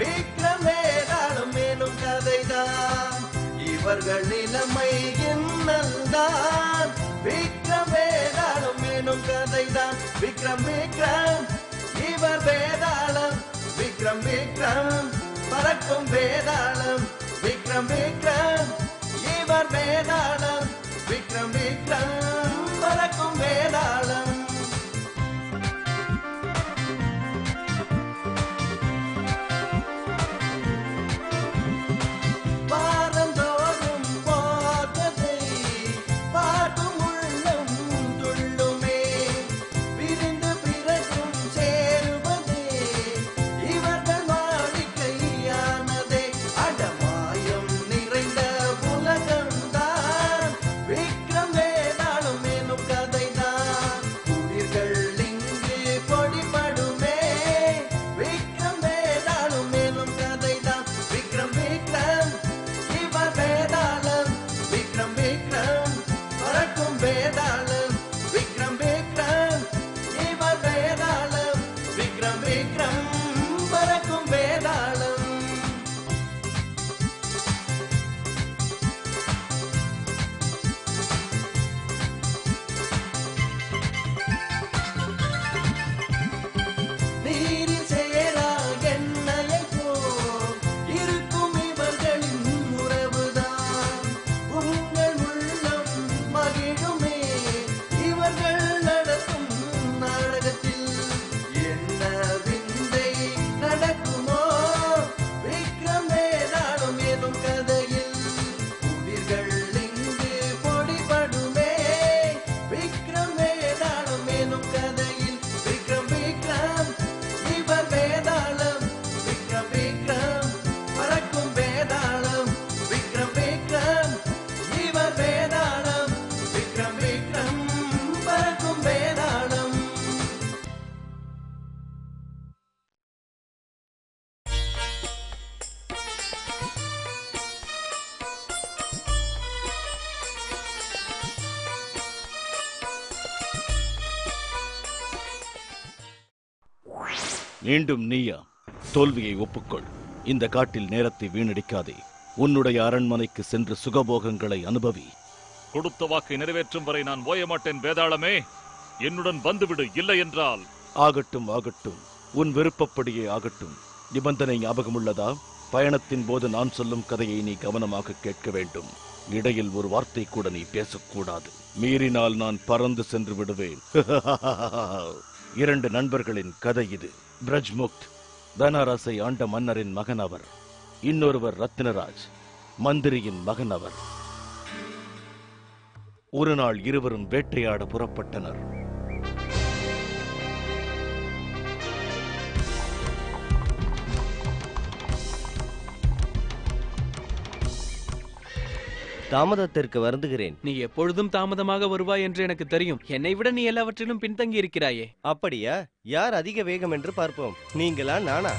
விக்ரம் வேதாளம் மேலும் கதைதான். இவர்கள் நிலைமை என்னல்தான். விக்ரம் வேதாளம் மேலும் கதைதான். விக்ரம் விக்ரம் இவர் வேதாளம். விக்ரம் விக்ரம் பறக்கும் வேதாளம். விக்ரம் விக்ரம் இவர் வேதாளம். விக்ரம் விக்ரம் பறக்கும் வேதாளம். வாரந்தோறும் போகதை பார்க்கும் உள்ளம் துள்ளுமே. பிரிந்து பிறகும் சேருவதே இவர்கள் வாடிக்கையானதே. அடமாயம் நிறைந்த உலகம்தான். விக்ரம் வேதாளம் எனும் கதைதான். உயிர்கள் இங்கு பொடிபடுமே. விக்ரம் வேதாளம் எனும் கதைதான். விக்ரம் விக்ரம் இவர் வேதாளம். விக்ரம் விக்ரம் பறக்கும் வேதாளம். விக்ரம் விக்ரம் இவர் வேதாளம். விக்ரம் விக்ரம் பறக்கும் வேதாளம். நீரில் சேரா எண்ணெயை போல் இருக்கும் இவர்களின் உறவுதான். உங்கள் உள்ளம் மகிழுமே இவர்கள் நடத்தும் நாடகத்தில். என்ன விந்தை நடக்குமோ விக்ரம் வேதாளம் எனும் கதையில். உயிர்கள் இங்கு பொடிபடுமே. விக்ரம் வேதாளம் எனும் கதையில். விக்ரம் விக்ரம் இவர் வேதாளம். விக்ரம் விக்ரம் பறக்கும் வேதாளம். விக்ரம் விக்ரம் இவர் வேதாளம். விக்ரம் விக்ரம் பறக்கும் வேதாளம். மீண்டும் நீயா? தோல்வியை ஒப்புக்கொள். இந்த காட்டில் நேரத்தை வீணடிக்காதே. உன்னுடைய அரண்மனைக்கு சென்று சுகபோகங்களை அனுபவி. கொடுத்த வாக்கை நிறைவேற்றும் வரை நான் ஓய மாட்டேன் வேதாளமே. என்னுடன் வந்துவிடு, இல்லை என்றால். ஆகட்டும் ஆகட்டும், உன் விருப்பப்படியே ஆகட்டும். நிபந்தனை ஞாபகம் உள்ளதா? பயணத்தின் போது நான் சொல்லும் கதையை நீ கவனமாக கேட்க வேண்டும். இடையில் ஒரு வார்த்தை கூட நீ பேசக்கூடாது. மீறினால் நான் பறந்து சென்று விடுவேன். 2 நண்பர்களின் கதை இது. பிரஜ்முக்த் பனாரஸை ஆண்ட மன்னரின் மகன் அவர். இன்னொருவர் ரத்னராஜ், மந்திரியின் மகன் அவர். ஒரு நாள் இருவரும் வேட்டையாட புறப்பட்டனர். தாமதத்திற்கு வருந்துகிறேன். நீ எப்பொழுதும் தாமதமாக வருவாய் என்று எனக்கு தெரியும். என்னை விட நீ எல்லாவற்றிலும் பின்தங்கி இருக்கிறாயே. அப்படியா? யார் அதிக வேகம் என்று பார்ப்போம். நீங்களா நானா?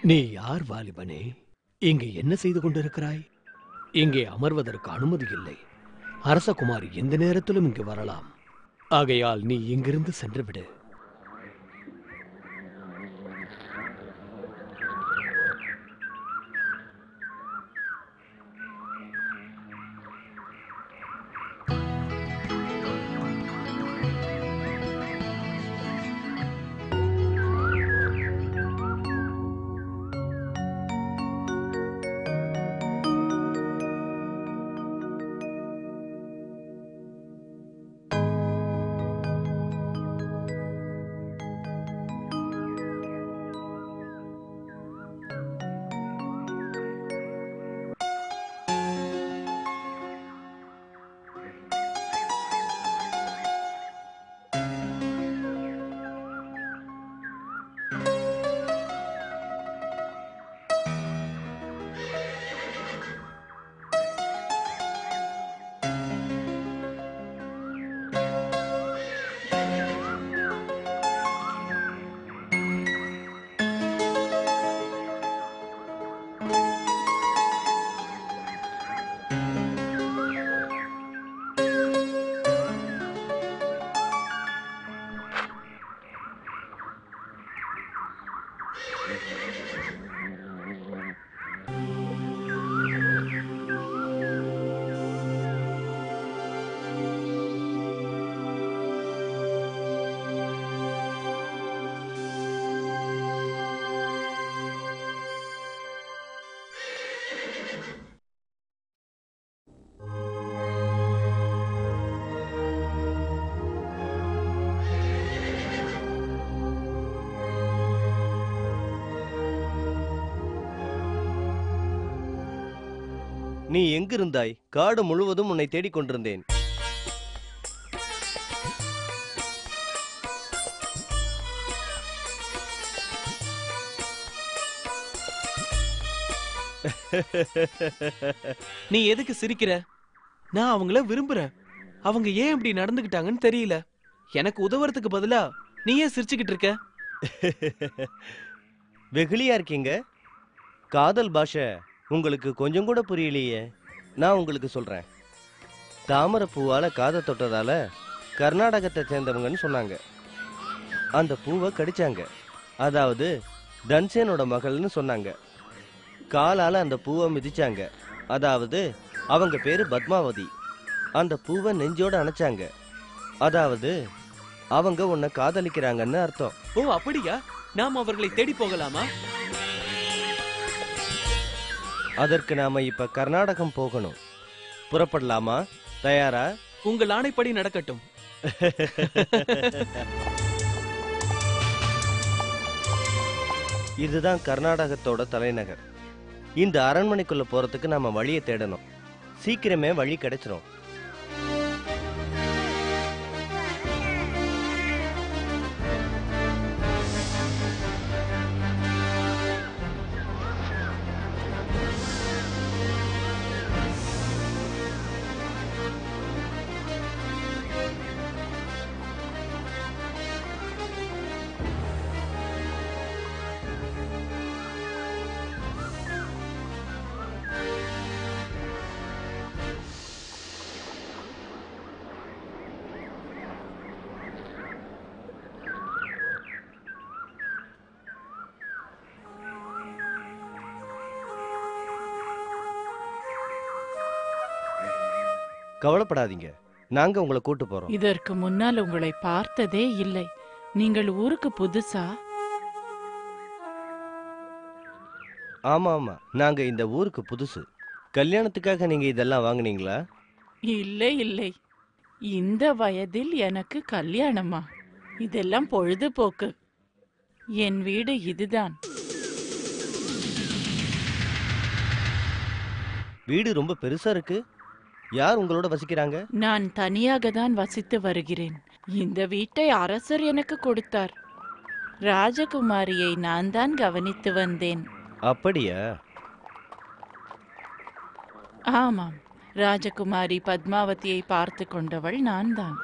நீ யார் வாலிபனே? இங்கு என்ன செய்து கொண்டிருக்கிறாய்? இங்கே அமர்வதற்கு அனுமதி இல்லை. அரசகுமாரி எந்த நேரத்திலும் இங்கு வரலாம். ஆகையால் நீ இங்கிருந்து சென்று விடு. நீ எங்கிருந்தாய்? காடு முழுவதும் உன்னை தேடிக் கொண்டிருந்தேன். நீ எதுக்கு சிரிக்கிற? நான் அவங்கள விரும்புறேன். அவங்க ஏன் இப்படி நடந்துகிட்டாங்கன்னு தெரியல. எனக்கு உதவுறதுக்கு பதிலா நீ ஏன் சிரிச்சுக்கிட்டு இருக்க? வெகுளியா இருக்கீங்க. காதல் பாஷை உங்களுக்கு கொஞ்சம் கூட புரியலையே. நான் உங்களுக்கு சொல்றேன். தாமரை பூவால காதை தொட்டதால கர்நாடகத்தை சேர்ந்தவங்கன்னு சொன்னாங்க. அந்த பூவை கடிச்சாங்க. அதாவது தன்சேனோட மகள்னு சொன்னாங்க. காலால அந்த பூவை மிதிச்சாங்க. அதாவது அவங்க பேரு பத்மாவதி. அந்த பூவை நெஞ்சோட அணைச்சாங்க. அதாவது அவங்க உன்னை காதலிக்கிறாங்கன்னு அர்த்தம். ஓ அப்படியா? நாம் அவர்களை தேடி போகலாமா? அதற்கு நாம இப்ப கர்நாடகம் போகணும். புறப்படலாமா? தயாரா? உங்கள் ஆணைப்படி நடக்கட்டும். இதுதான் கர்நாடகத்தோட தலைநகர். இந்த அரண்மனைக்குள்ள போறதுக்கு நாம வழியை தேடணும். சீக்கிரமே வழி கிடைச்சிரும். கவலைப்படாதீங்க, நாங்க உங்களை கூட்டு போறோம். இதற்கு முன்னால் உங்களை பார்த்ததே இல்லை. நீங்கள் ஊருக்கு புதுசா? ஆமா ஆமா, நாங்க இந்த ஊருக்கு புதுசு. கல்யாணத்துக்காக நீங்க இதெல்லாம் வாங்குனீங்களா? இல்லை இல்லை, இந்த வயதில் எனக்கு கல்யாணமா? இதெல்லாம் பொழுதுபோக்கு. என் வீடு இதுதான். வீடு ரொம்ப பெருசா இருக்கு. யார் உங்களோட வசிக்கிறாங்க? நான் தனியாக தான் வசித்து வருகிறேன். இந்த வீட்டை அரசர் எனக்கு கொடுத்தார். ராஜகுமாரியை நான் தான் கவனித்து வந்தேன். அப்படியா? ஆமாம், ராஜகுமாரி பத்மாவதியை பார்த்து கொண்டவள் நான் தான்.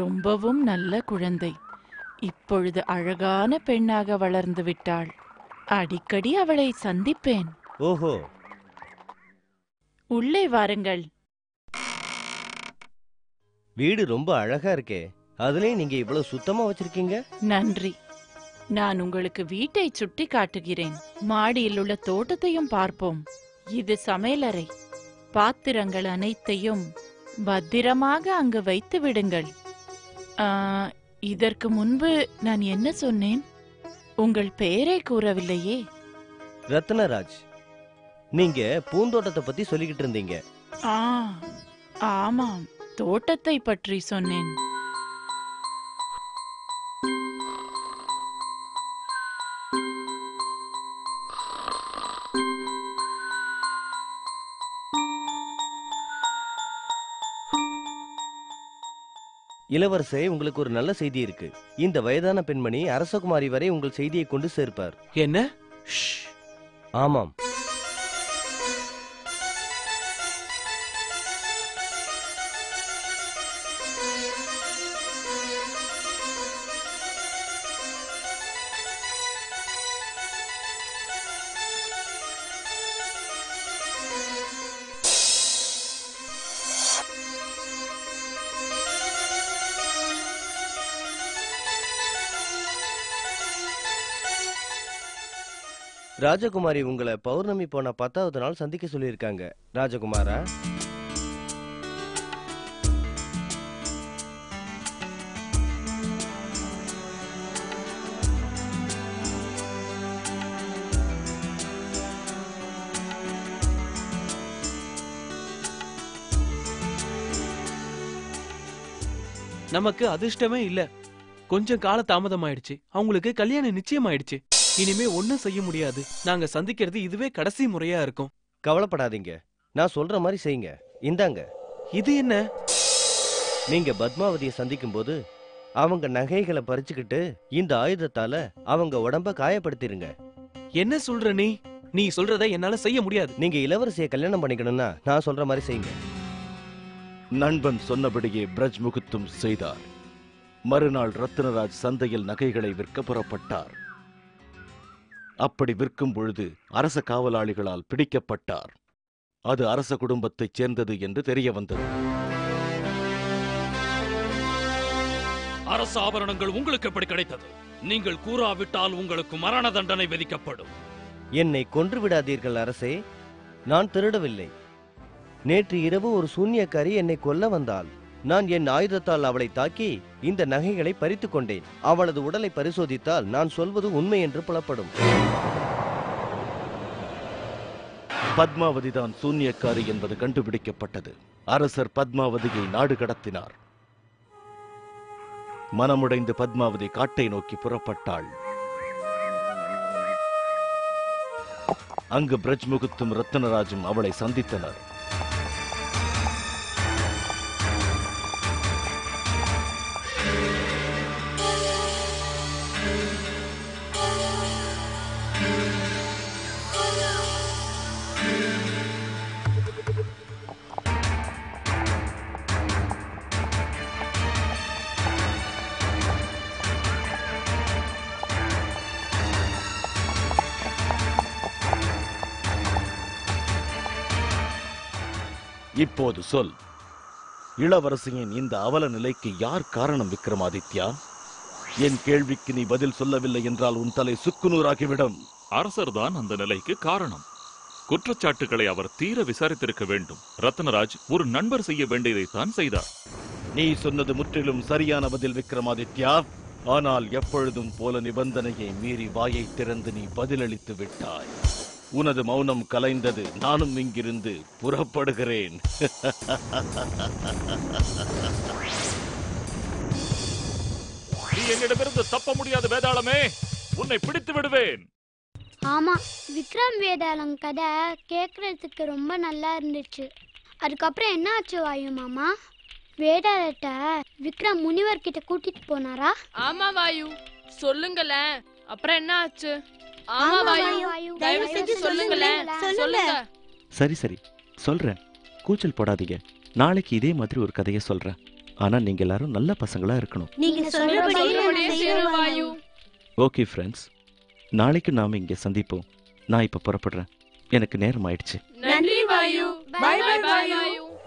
ரொம்பவும் நல்ல குழந்தை. இப்பொழுது அழகான பெண்ணாக வளர்ந்து விட்டாள். அடிக்கடி அவளை சந்திப்பேன். ஓஹோ, உள்ளே வாருங்கள். வீடு ரொம்ப அழகா இருக்கே, அதுலயும் நீங்க இவ்வளவு சுத்தமா வச்சிருக்கீங்க. நன்றி. நான் உங்களுக்கு வீட்டை சுட்டி காட்டுகிறேன். மாடியில் உள்ள தோட்டத்தையும் பார்ப்போம். இது சமையலறை. பாத்திரங்கள் அனைத்தையும் பத்திரமாக அங்கு வைத்து விடுங்கள். இதற்கு முன்பு நான் என்ன சொன்னேன்? உங்கள் பெயரை கூறவில்லையே. ரத்னராஜ். நீங்க பூந்தோட்டத்தை பத்தி சொல்லிக்கிட்டு இருந்தீங்க. ஆமாம், தோட்டத்தை பற்றி சொன்னேன். இளவரசே, உங்களுக்கு ஒரு நல்ல செய்தி இருக்கு. இந்த வயதான பெண்மணி அரசகுமாரி வரை உங்கள் செய்தியை கொண்டு சேர்ப்பார். என்ன? ஆமாம். ராஜகுமாரி உங்களை பௌர்ணமி போன 10வது நாள் சந்திக்க சொல்லியிருக்காங்க. ராஜகுமாரா, நமக்கு அதிர்ஷ்டமே இல்ல. கொஞ்சம் கால தாமதம் ஆயிடுச்சு. அவங்களுக்கு கல்யாணம் நிச்சயம் ஆயிடுச்சு. இனிமே ஒண்ணும் செய்ய முடியாது. நாங்க சந்திக்கிறது இதுவே கடைசி முறையா இருக்கும். கவலைப்படாதீங்க, நான் சொல்ற மாதிரி செய்யுங்க. இந்தாங்க. இது என்ன? நீங்க பத்மாவதியை சந்திக்கும் போது அவங்க நகைகளை பறிச்சுக்கிட்டு இந்த ஆயுதத்தால அவங்க உடம்ப காயப்படுத்திருங்க. என்ன சொல்ற நீ? நீ சொல்றதை என்னால செய்ய முடியாது. நீங்க இளவரசியை கல்யாணம் பண்ணிக்கணும்னா நான் சொல்ற மாதிரி செய்யுங்க. நண்பன் சொன்னபடியே பிரஜ் முகுத்தும் செய்தார். மறுநாள் ரத்னராஜ் சந்தையில் நகைகளை விற்க புறப்பட்டார். அப்படி விற்கும் பொழுது அரச காவலாளிகளால் பிடிக்கப்பட்டார். அது அரச குடும்பத்தைச் சேர்ந்தது என்று தெரிய வந்தது. அரச ஆபரணங்கள் உங்களுக்கு எப்படி கிடைத்தது? நீங்கள் கூறாவிட்டால் உங்களுக்கு மரண தண்டனை விதிக்கப்படும். என்னை கொன்று விடாதீர்கள் அரசே, நான் திருடவில்லை. நேற்று இரவு ஒரு சூன்யக்காரி என்னை கொல்ல வந்தாள். நான் என் ஆயுதத்தால் அவளை தாக்கி இந்த நகைகளை பறித்து கொண்டேன். அவளது உடலை பரிசோதித்தால் நான் சொல்வது உண்மை என்று புலப்படும். பத்மாவதிதான் சூன்யக்காரி என்பது கண்டுபிடிக்கப்பட்டது. அரசர் பத்மாவதியை நாடு கடத்தினார். மனமுடைந்து பத்மாவதி காட்டை நோக்கி புறப்பட்டாள். அங்கு பிரஜ் முகுத்தும் ரத்னராஜும் அவளை சந்தித்தனர். இப்போது சொல், இளவரசியின் இந்த அவல நிலைக்கு யார் காரணம் விக்ரமாதித்யா? என் கேள்விக்கு நீ பதில் சொல்லவில்லை என்றால் உன் தலை சுக்குநூறாகிவிடும். அரசர்தான் அந்த நிலைக்கு காரணம். குற்றச்சாட்டுகளை அவர் தீர விசாரித்திருக்க வேண்டும். ரத்னராஜ் ஒரு நண்பர் செய்ய வேண்டியதைத்தான் செய்தார். நீ சொன்னது முற்றிலும் சரியான பதில் விக்ரமாதித்யா. ஆனால் எப்பொழுதும் போல நிபந்தனையை மீறி வாயை திறந்து நீ பதிலளித்து விட்டாய். உனது மௌனம் கலைந்தது. நானும் இங்கிருந்து புறப்படுகிறேன். நீ என்னிடமிருந்து தப்ப முடியாத வேதாளமே, உன்னை பிடித்து விடுவேன். ஆமா, விக்ரம் வேதாளம் கதை கேட்கறதுக்கு ரொம்ப நல்லா இருந்துச்சு. அதுக்கப்புறம் என்ன ஆச்சு வாயு மாமா? வேதாளத்தை விக்ரம் முனிவர் கிட்ட கூட்டிட்டு போனாரா? ஆமா வாயு, சொல்லுங்களேன். அப்புறம் என்ன ஆச்சு? ஆமா வாயு, தயவு செஞ்சு சொல்லுங்களேன். சொல்லுங்க. சரி சரி சொல்றேன், கூச்சல் போடாதீங்க. நாளைக்கு இதே மாதிரி ஒரு கதையை சொல்றேன். ஆனா நீங்க எல்லாரும் நல்ல பசங்களா இருக்கணும். நீங்க சொல்றபடியே செய்றோம் வாயு. ஓகே ஃப்ரெண்ட்ஸ், நாளைக்கு நாம இங்க சந்திப்போம். நான் இப்ப புறப்படுறேன். எனக்கு நேரம் ஆயிடுச்சு. நன்றி வாயு. By by Vayu.